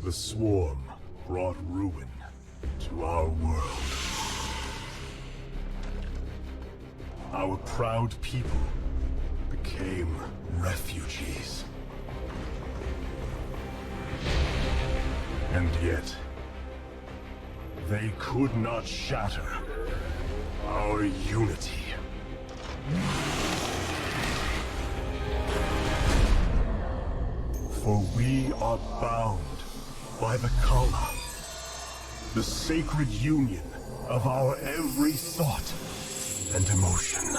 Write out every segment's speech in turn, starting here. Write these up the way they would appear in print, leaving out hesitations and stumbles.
The swarm brought ruin to our world. Our proud people became refugees. And yet, they could not shatter our unity. For we are bound by the Kala, the sacred union of our every thought and emotion.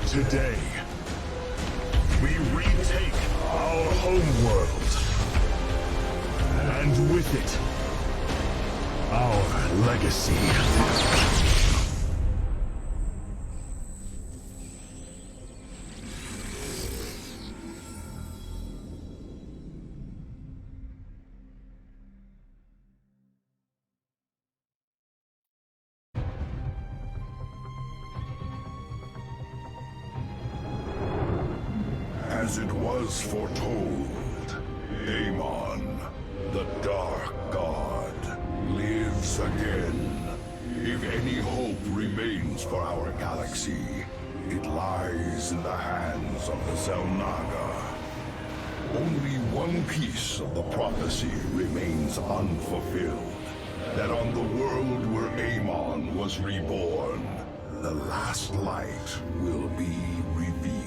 Today, we retake our homeworld, and with it, our legacy. As it was foretold, Amon, the Dark God, lives again. If any hope remains for our galaxy, it lies in the hands of the Xel'Naga. Only one piece of the prophecy remains unfulfilled. That on the world where Amon was reborn, the last light will be revealed.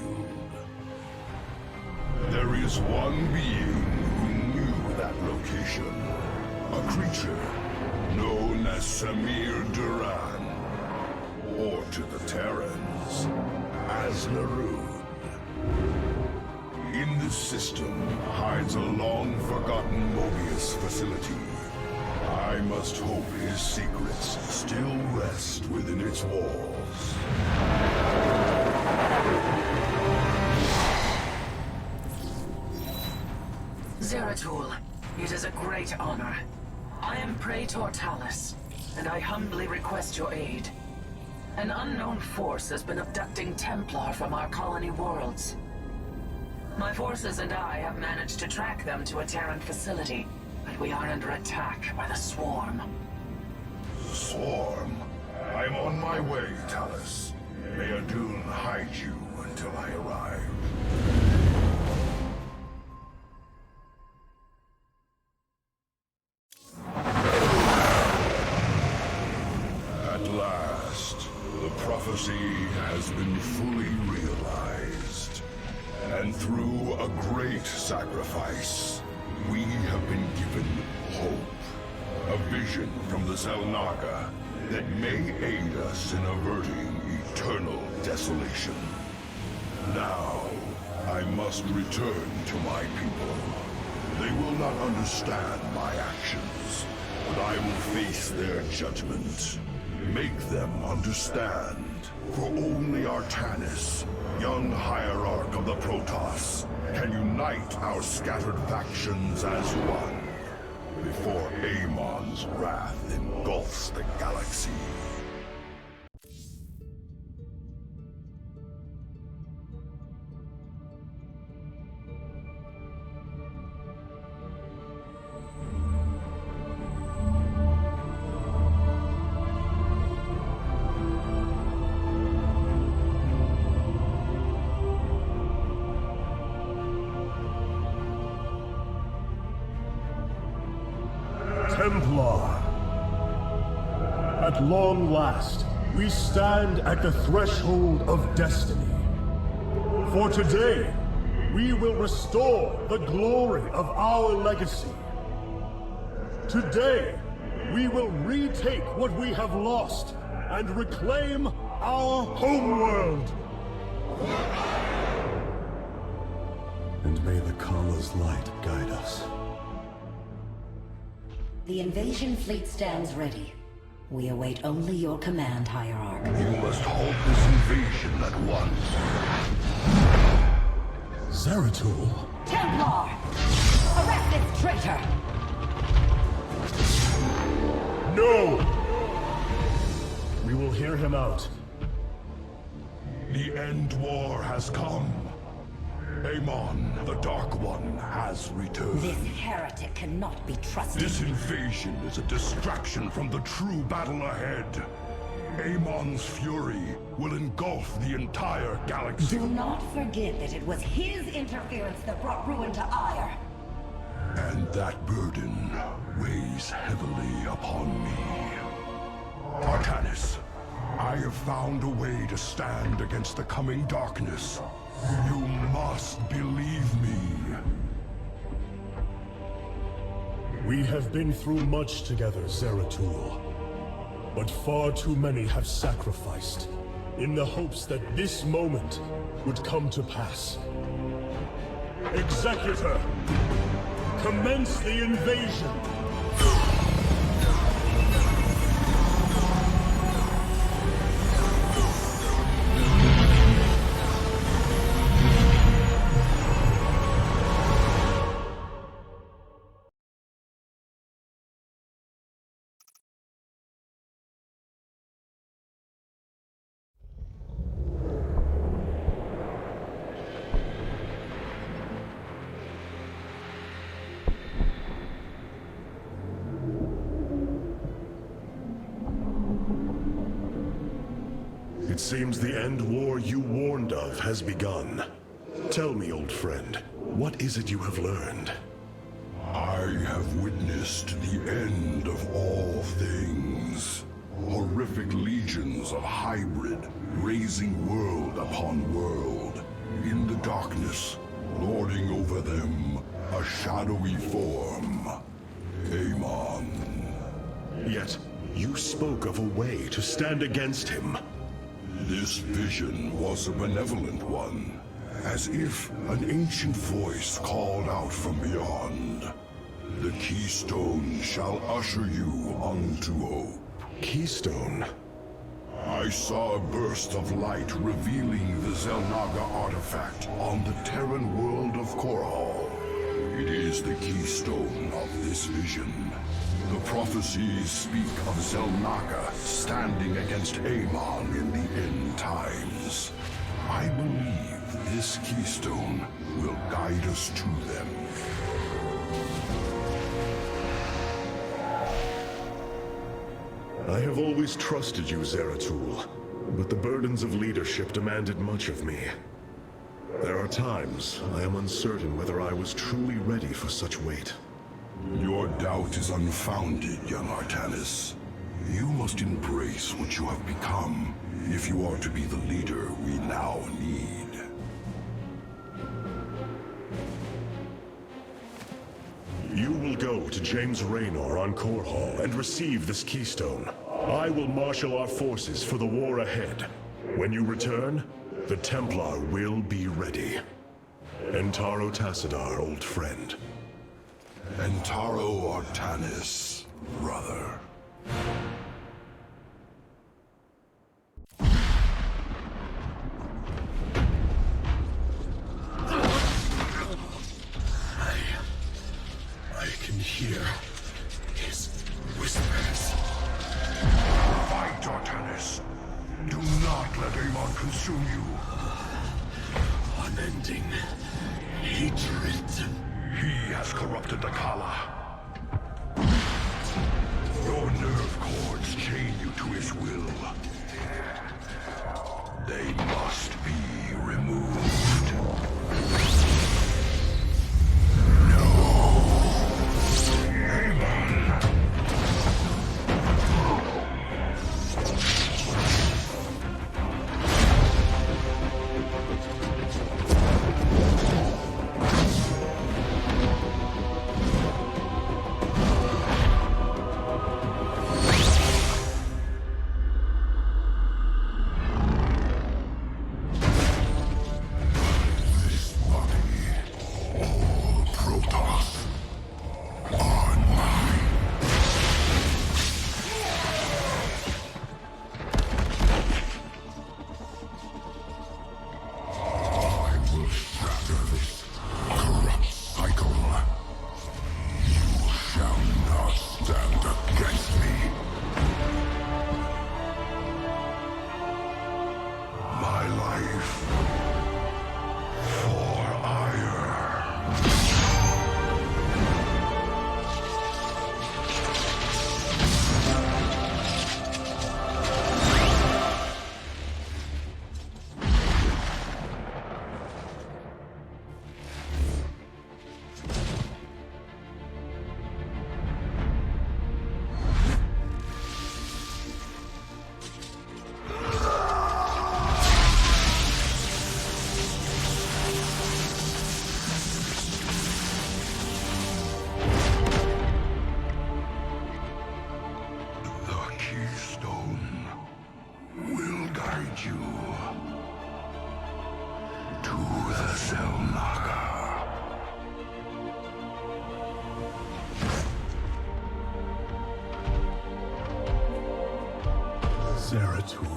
There is one being who knew that location. A creature known as Samir Duran. Or to the Terrans, as Narud. In this system hides a long-forgotten Mobius facility. I must hope his secrets still rest within its walls. Zeratul, it is a great honor. I am Praetor Talus, and I humbly request your aid. An unknown force has been abducting Templar from our colony worlds. My forces and I have managed to track them to a Terran facility, but we are under attack by the Swarm. Swarm? I'm on my way, Talus. May Adun hide you until I arrive. At last, the prophecy has been fully realized. And through a great sacrifice, we have been given hope. A vision from the Xel'Naga that may aid us in averting eternal desolation. Now, I must return to my people. They will not understand my actions, but I will face their judgment. Make them understand. For only Artanis, young hierarch of the Protoss, can unite our scattered factions as one, before Amon's wrath engulfs the galaxy. Templar. At long last, we stand at the threshold of destiny. For today, we will restore the glory of our legacy. Today, we will retake what we have lost and reclaim our homeworld. And may the Kala's light guide us. The invasion fleet stands ready. We await only your command, Hierarch. You must halt this invasion at once. Zeratul? Templar! Arrest this traitor! No! We will hear him out. The end war has come. Amon, the Dark One, has returned. This heretic cannot be trusted. This invasion is a distraction from the true battle ahead. Amon's fury will engulf the entire galaxy. Do not forget that it was his interference that brought ruin to Ire. And that burden weighs heavily upon me. Artanis, I have found a way to stand against the coming darkness. You must believe me. We have been through much together, Zeratul. But far too many have sacrificed, in the hopes that this moment would come to pass. Executor! Commence the invasion! It seems the end war you warned of has begun. Tell me, old friend, what is it you have learned? I have witnessed the end of all things. Horrific legions of hybrid, raising world upon world. In the darkness, lording over them, a shadowy form. Amon. Yet, you spoke of a way to stand against him. This vision was a benevolent one, as if an ancient voice called out from beyond. The Keystone shall usher you unto hope. Keystone? I saw a burst of light revealing the Xel'Naga artifact on the Terran world of Korhal. It is the keystone of this vision. The prophecies speak of Xel'Naga standing against Amon in the end times. I believe this keystone will guide us to them. I have always trusted you, Zeratul, but the burdens of leadership demanded much of me. There are times I am uncertain whether I was truly ready for such weight. Your doubt is unfounded, young Artanis. You must embrace what you have become, if you are to be the leader we now need. You will go to James Raynor on Korhal and receive this keystone. I will marshal our forces for the war ahead. When you return, the Templar will be ready. Entaro Tassadar, old friend. Entaro Artanis, brother. I can hear his whispers. Fight, Artanis. Do not let Amon consume you. Unending hatred. He has corrupted the Kala. Your nerve cords chain you to his will. They must be removed. Zeratul.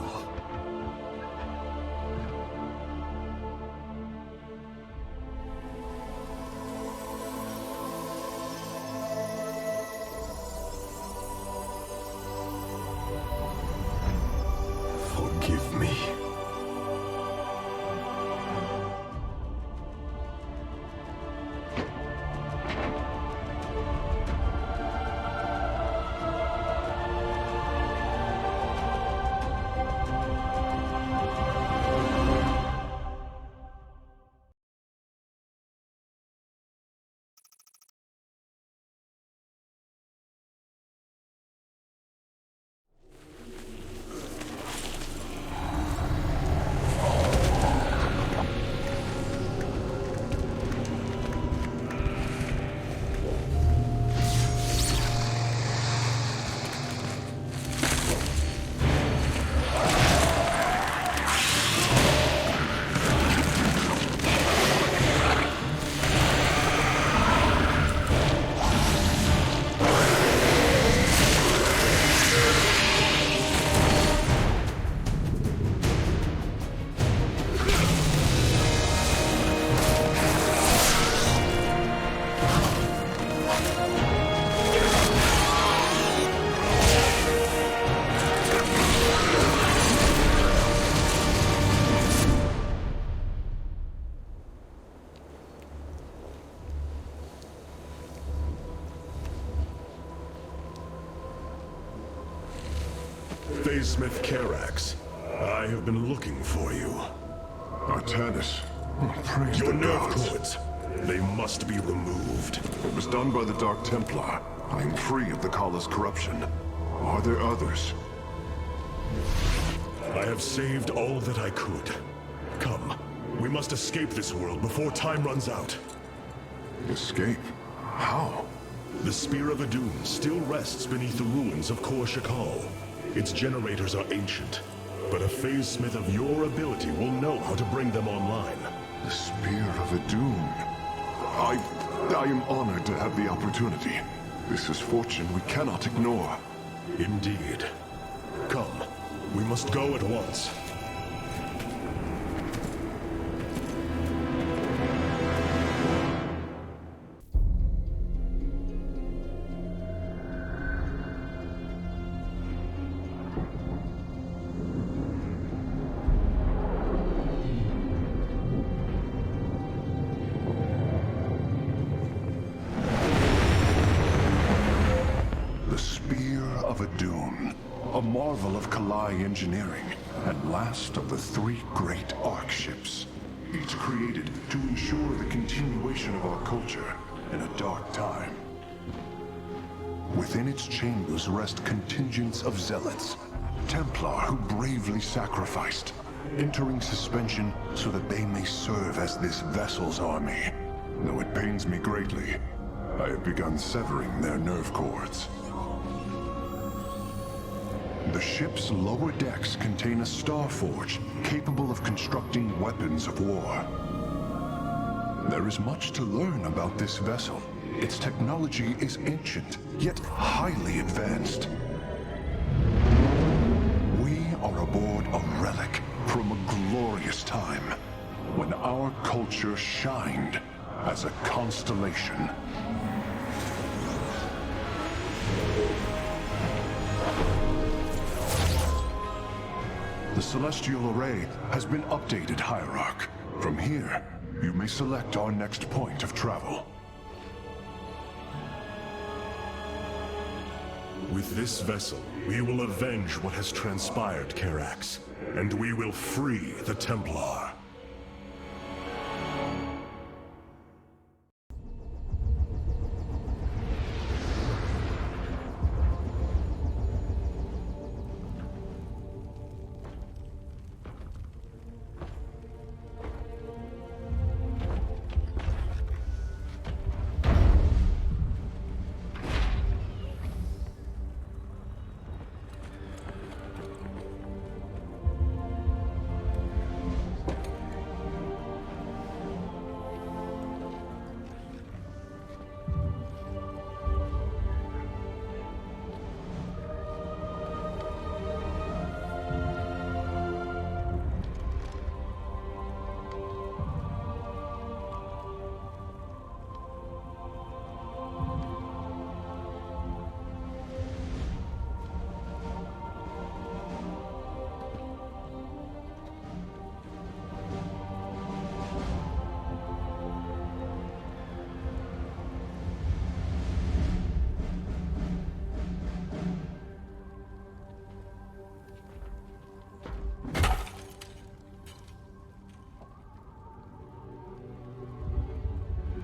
Forgive me. Smith Karax, I have been looking for you. Artanis, praise Your the nerve gods. cords, they must be removed. It was done by the Dark Templar. I am free of the Kala's corruption. Are there others? I have saved all that I could. Come, we must escape this world before time runs out. Escape? How? The Spear of Adun still rests beneath the ruins of Kor Shakal. Its generators are ancient, but a phase smith of your ability will know how to bring them online. The Spear of Adun. I am honored to have the opportunity. This is fortune we cannot ignore. Indeed. Come, we must go at once. A marvel of Kalai engineering, and last of the 3 great Ark ships. Each created to ensure the continuation of our culture in a dark time. Within its chambers rest contingents of zealots, Templar who bravely sacrificed, entering suspension so that they may serve as this vessel's army. Though it pains me greatly, I have begun severing their nerve cords. The ship's lower decks contain a star forge capable of constructing weapons of war. There is much to learn about this vessel. Its technology is ancient, yet highly advanced. We are aboard a relic from a glorious time, when our culture shined as a constellation. The Celestial Array has been updated, Hierarch. From here, you may select our next point of travel. With this vessel, we will avenge what has transpired, Karax, and we will free the Templar.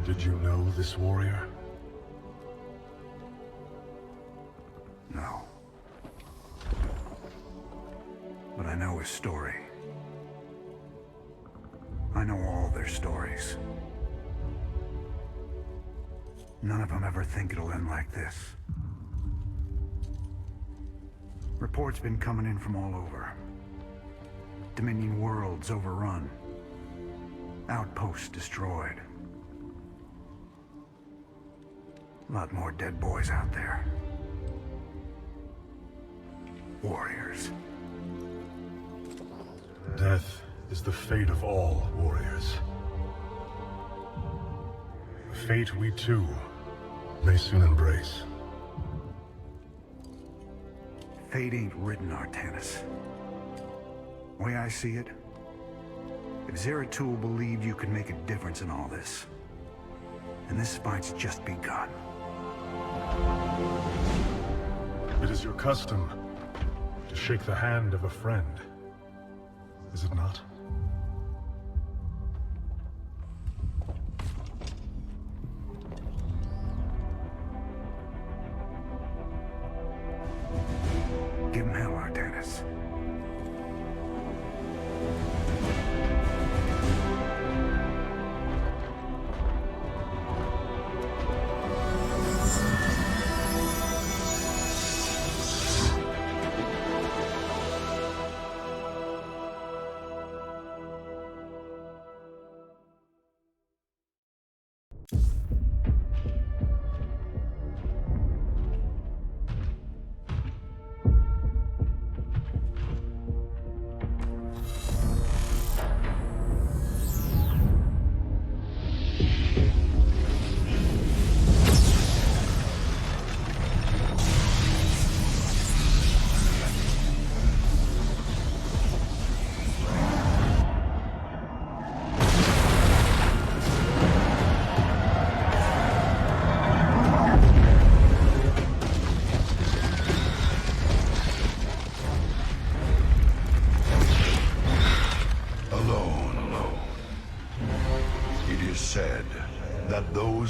Did you know this warrior? No. But I know his story. I know all their stories. None of them ever think it'll end like this. Reports been coming in from all over. Dominion worlds overrun. Outposts destroyed. A lot more dead boys out there. Warriors. Death is the fate of all warriors. A fate we too may soon embrace. Fate ain't written, Artanis. Way I see it, if Zeratul believed you could make a difference in all this, then this fight's just begun. It is your custom to shake the hand of a friend, is it not? Give him hell, Artanis.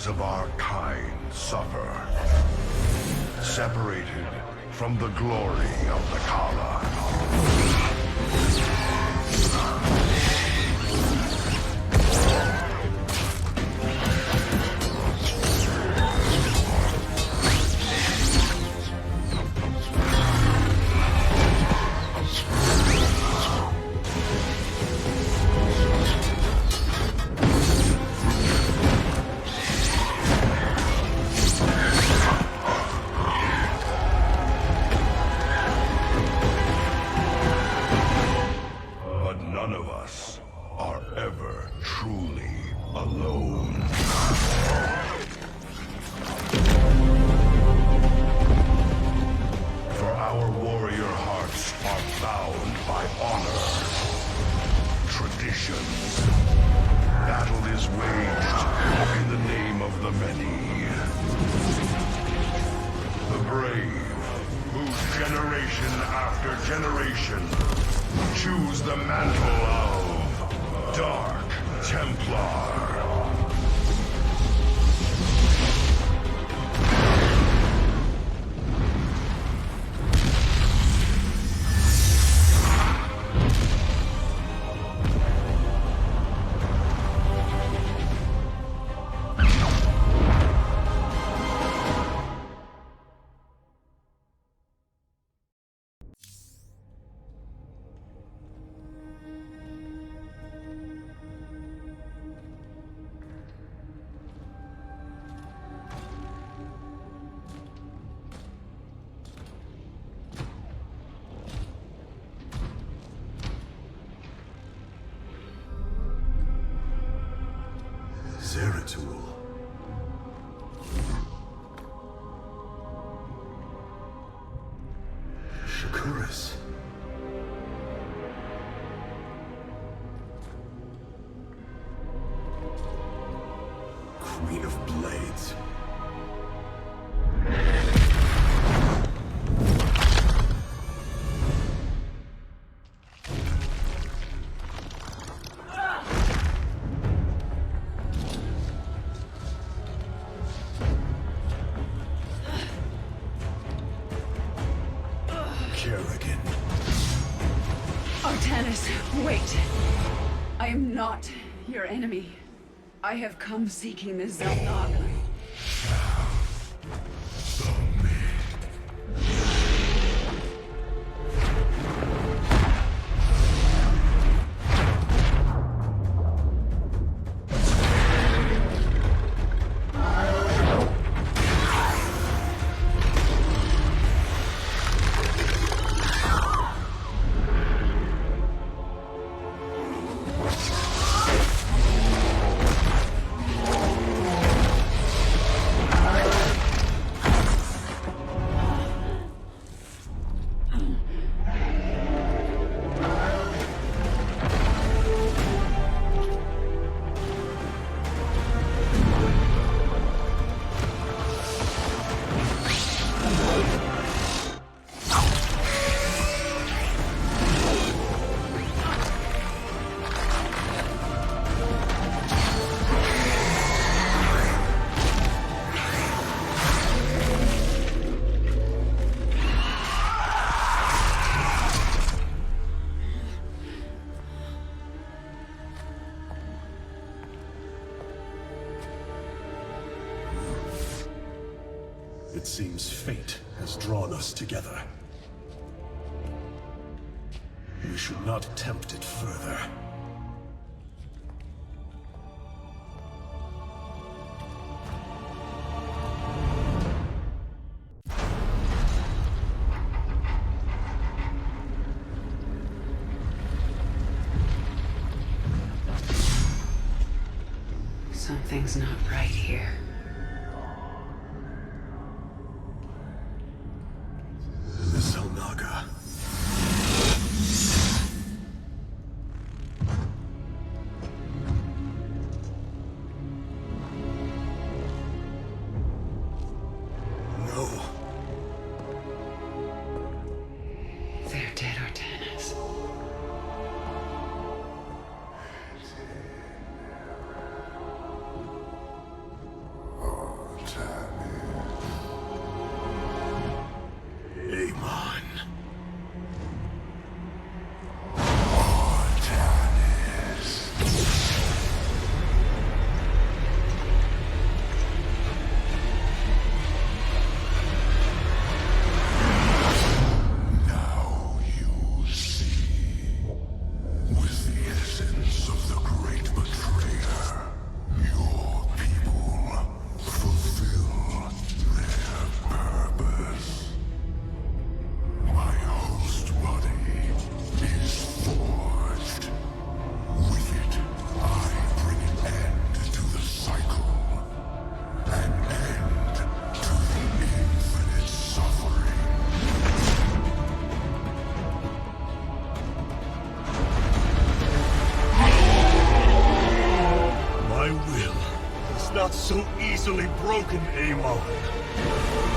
those of our kind suffer. Separated from the glory of the Kala. None of us are ever truly alone. For our warrior hearts are bound by honor, tradition. Battle is waged in the name of the many. The brave, whose generation after generation choose the mantle of Dark Templar. Zeratul. Shakuras. Queen of Blades. Artanis, wait! I am not your enemy. I have come seeking the Zelnaga. It seems fate has drawn us together. We should not tempt it further. Something's not right here. The Zelnaga. No. They're dead, Artanis. easily broken, Amon.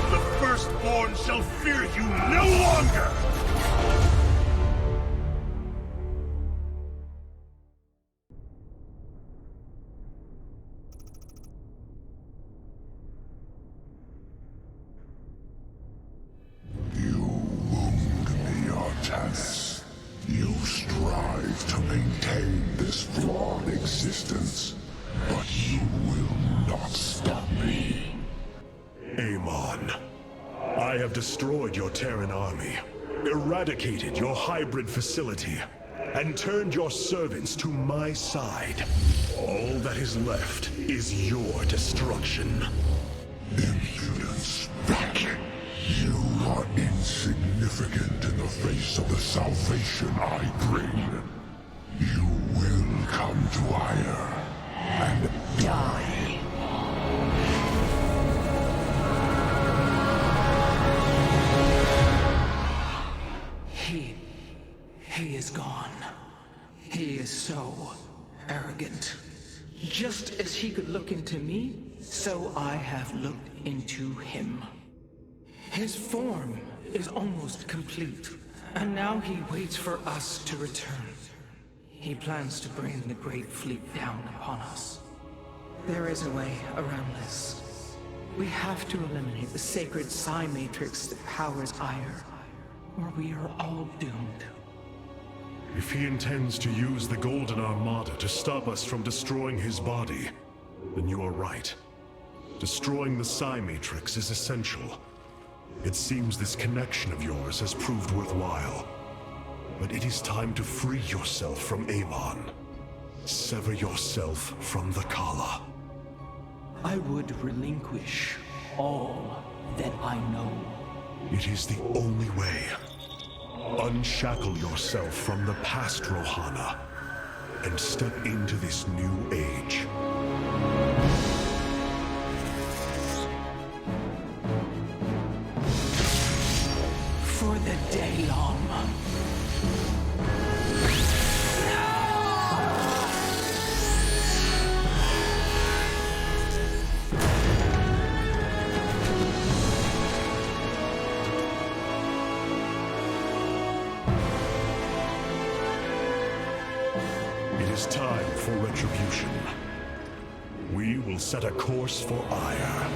The Firstborn shall fear you no longer! You wound me, Artanis. You strive to maintain this flawed existence, but you will not stop me. Amon, I have destroyed your Terran army, eradicated your hybrid facility, and turned your servants to my side. All that is left is your destruction. Impudence, Vec. You are insignificant in the face of the salvation I bring. You will come to Ire and die. He is gone. He is so arrogant. Just as he could look into me, so I have looked into him. His form is almost complete, and now he waits for us to return. He plans to bring the Great Fleet down upon us. There is a way around this. We have to eliminate the sacred psi matrix that powers Ire, or we are all doomed. If he intends to use the Golden Armada to stop us from destroying his body, then you are right. Destroying the psi matrix is essential. It seems this connection of yours has proved worthwhile. But it is time to free yourself from Amon. Sever yourself from the Kala. I would relinquish all that I know. It is the only way. Unshackle yourself from the past, Rohana, and step into this new age. For the day long. It is time for retribution. We will set a course for Ire.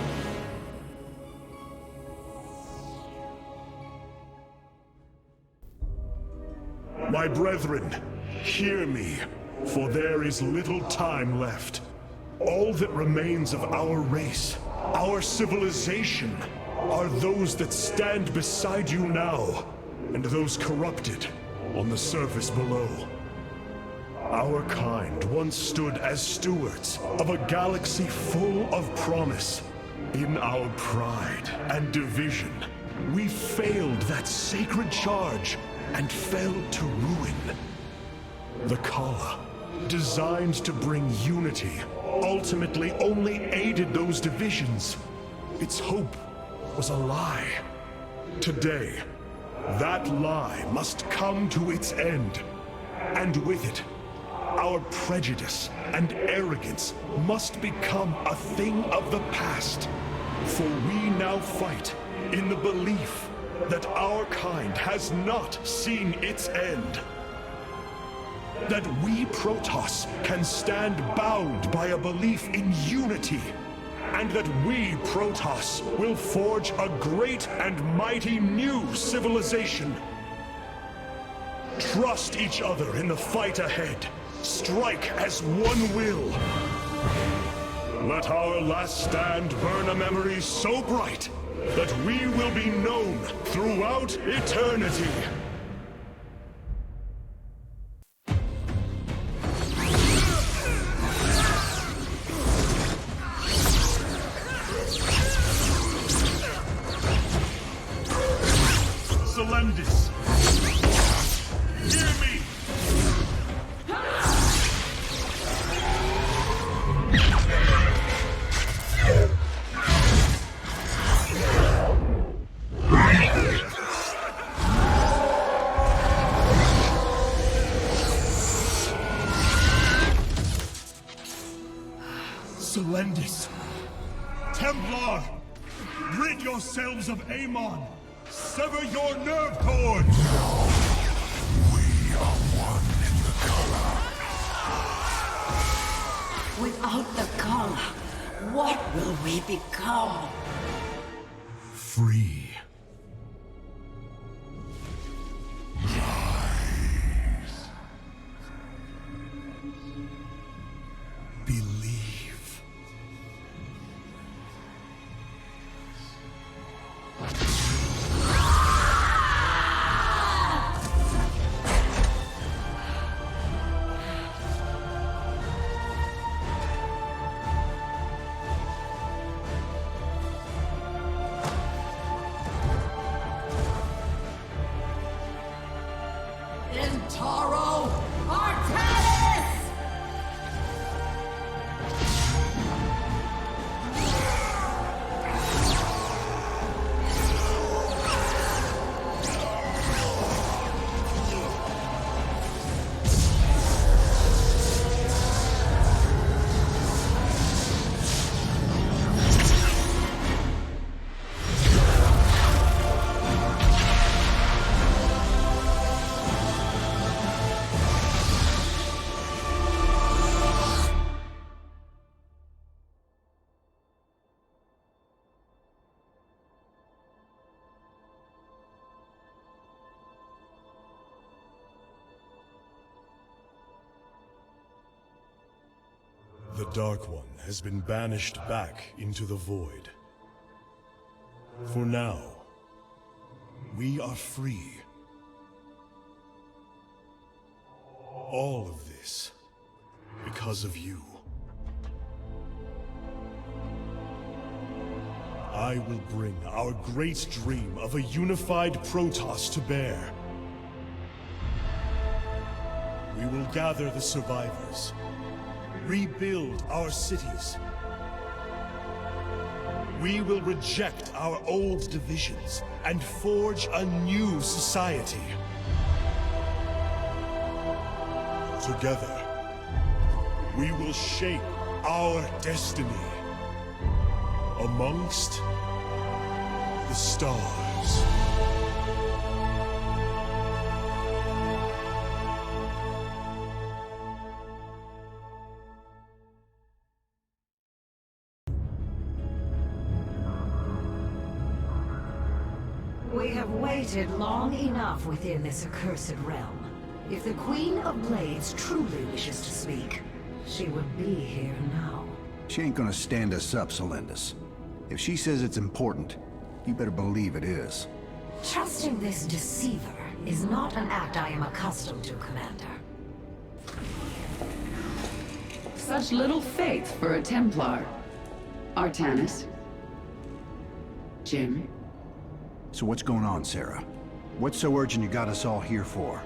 My brethren, hear me, for there is little time left. All that remains of our race, our civilization, are those that stand beside you now, and those corrupted on the surface below. Our kind once stood as stewards of a galaxy full of promise. In our pride and division, we failed that sacred charge and fell to ruin. The Kala, designed to bring unity, ultimately only aided those divisions. Its hope was a lie. Today, that lie must come to its end, and with it, our prejudice and arrogance must become a thing of the past. For we now fight in the belief that our kind has not seen its end. That we Protoss can stand bound by a belief in unity. And that we Protoss will forge a great and mighty new civilization. Trust each other in the fight ahead. Strike as one will. Let our last stand burn a memory so bright that we will be known throughout eternity. Selendis, hear me! Selendis, yourselves of Amon! Sever your nerve cords! We are one in the color. Without the color, what will we become? Free. Believe. Intaro Artanis! The Dark One has been banished back into the Void. For now, we are free. All of this, because of you. I will bring our great dream of a unified Protoss to bear. We will gather the survivors, rebuild our cities. We will reject our old divisions and forge a new society. Together, we will shape our destiny amongst the stars. We have waited long enough within this accursed realm. If the Queen of Blades truly wishes to speak, she would be here now. She ain't gonna stand us up, Solendis. If she says it's important, you better believe it is. Trusting this deceiver is not an act I am accustomed to, Commander. Such little faith for a Templar. Artanis. Jim. So what's going on, Sarah? What's so urgent you got us all here for?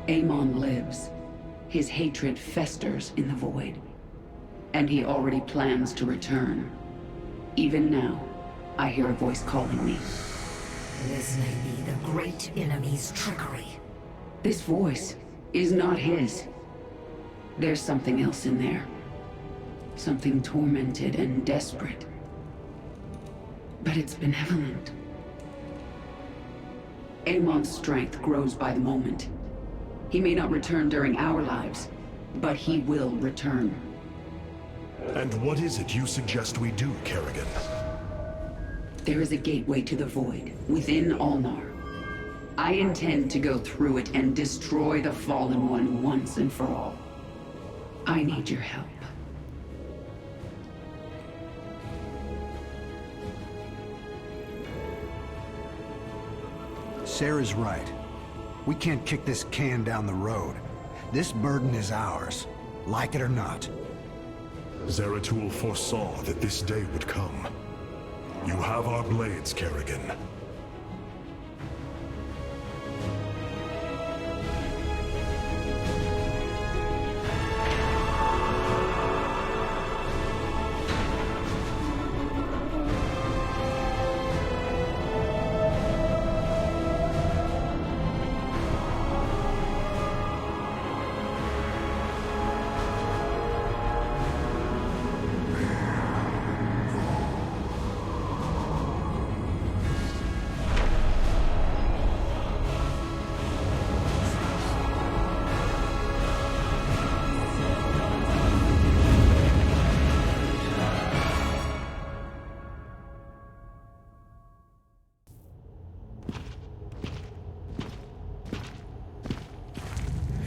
Amon lives. His hatred festers in the Void. And he already plans to return. Even now, I hear a voice calling me. This may be the great enemy's trickery. This voice is not his. There's something else in there. Something tormented and desperate. But it's benevolent. Amon's strength grows by the moment. He may not return during our lives, but he will return. And what is it you suggest we do, Kerrigan? There is a gateway to the Void, within Ulnar. I intend to go through it and destroy the Fallen One once and for all. I need your help. Sarah's right. We can't kick this can down the road. This burden is ours, like it or not. Zeratul foresaw that this day would come. You have our blades, Kerrigan.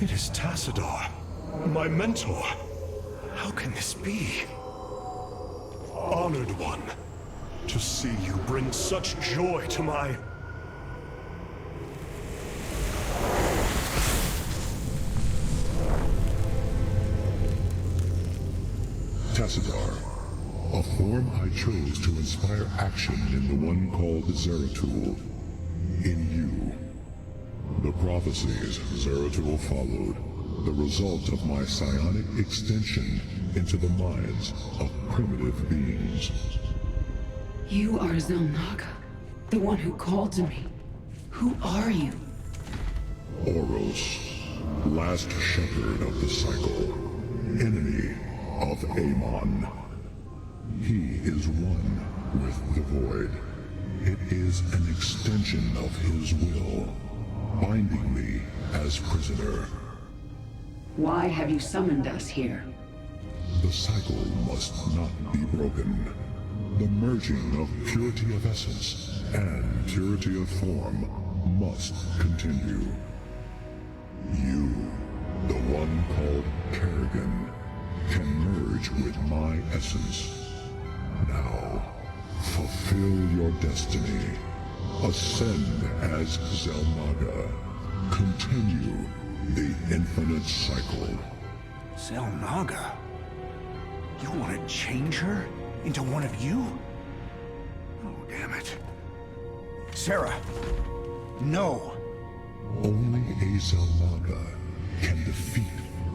It is Tassadar, my mentor. How can this be? Honored one, to see you bring such joy to my... Tassadar, a form I chose to inspire action in the one called Zeratul. In you. The prophecies Zeratul followed, the result of my psionic extension into the minds of primitive beings. You are Zelnaga, the one who called to me. Who are you? Oros, last shepherd of the cycle, enemy of Amon. He is one with the void. It is an extension of his will, binding me as prisoner. Why have you summoned us here? The cycle must not be broken. The merging of purity of essence and purity of form must continue. You, the one called Kerrigan, can merge with my essence. Now, fulfill your destiny. Ascend as Zelnaga. Continue the infinite cycle. Zelnaga? You want to change her into one of you? Oh, damn it. Sarah, no. Only a Zelnaga can defeat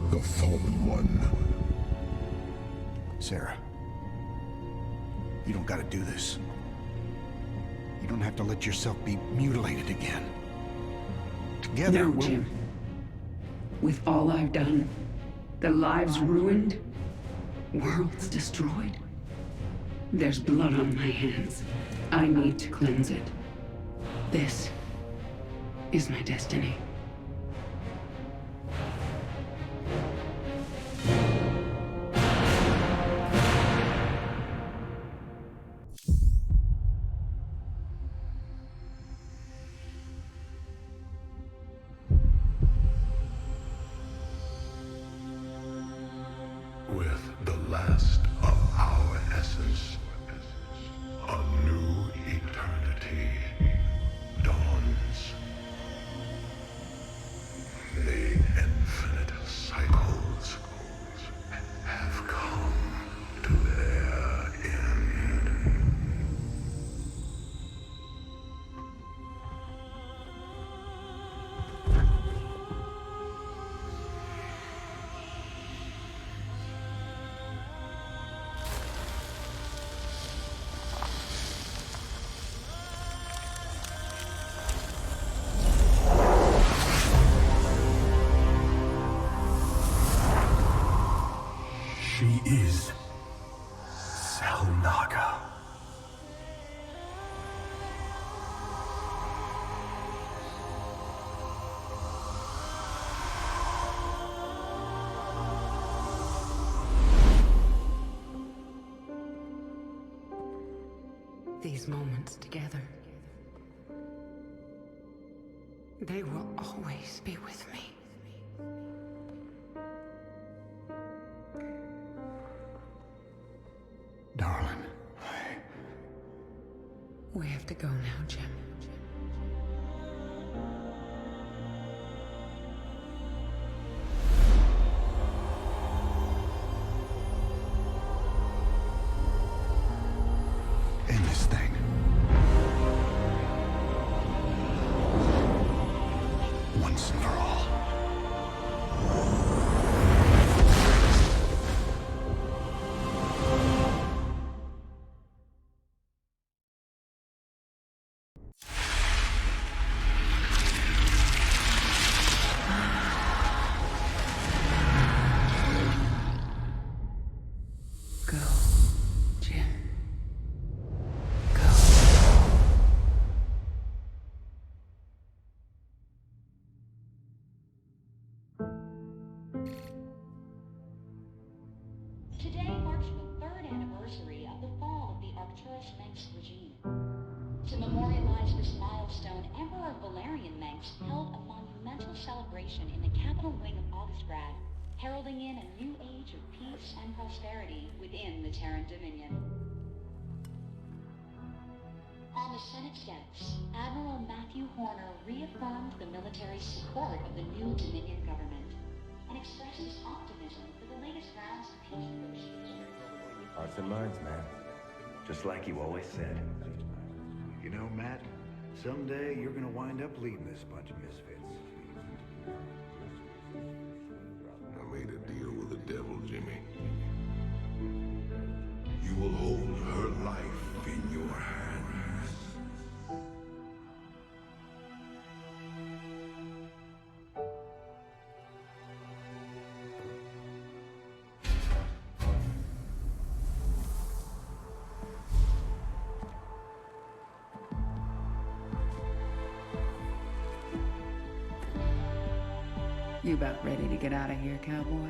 the Fallen One. Sarah, you don't gotta do this. You don't have to let yourself be mutilated again. Together, No, Jim. With all I've done, the lives ruined, worlds destroyed, there's blood on my hands. I need to cleanse it. This is my destiny. With the last of our essence, a new eternity dawns. The infinite cycles have come to their end. She is Zelnaga. These moments together, they will always be with me. darling. We have to go now, Jim. End this thing. Once and for all. Go, Jim. Go. Today marks the third anniversary of the fall of the Arcturus Mensch regime. To memorialize memorialize this milestone, Emperor Valerian Mengs held a monumental celebration in the capital wing of Augustgrad, heralding in a new age of peace and prosperity within the Terran Dominion. On the Senate steps, Admiral Matthew Horner reaffirmed the military support of the new Dominion government and expressed his optimism for the latest rounds of peace negotiations. Hearts and minds, man. Just like you always said. You know, Matt, someday you're gonna wind up leading this bunch of misfits. I made a deal with the devil, Jimmy. You will hold her life in your hands. You about ready to get out of here, cowboy?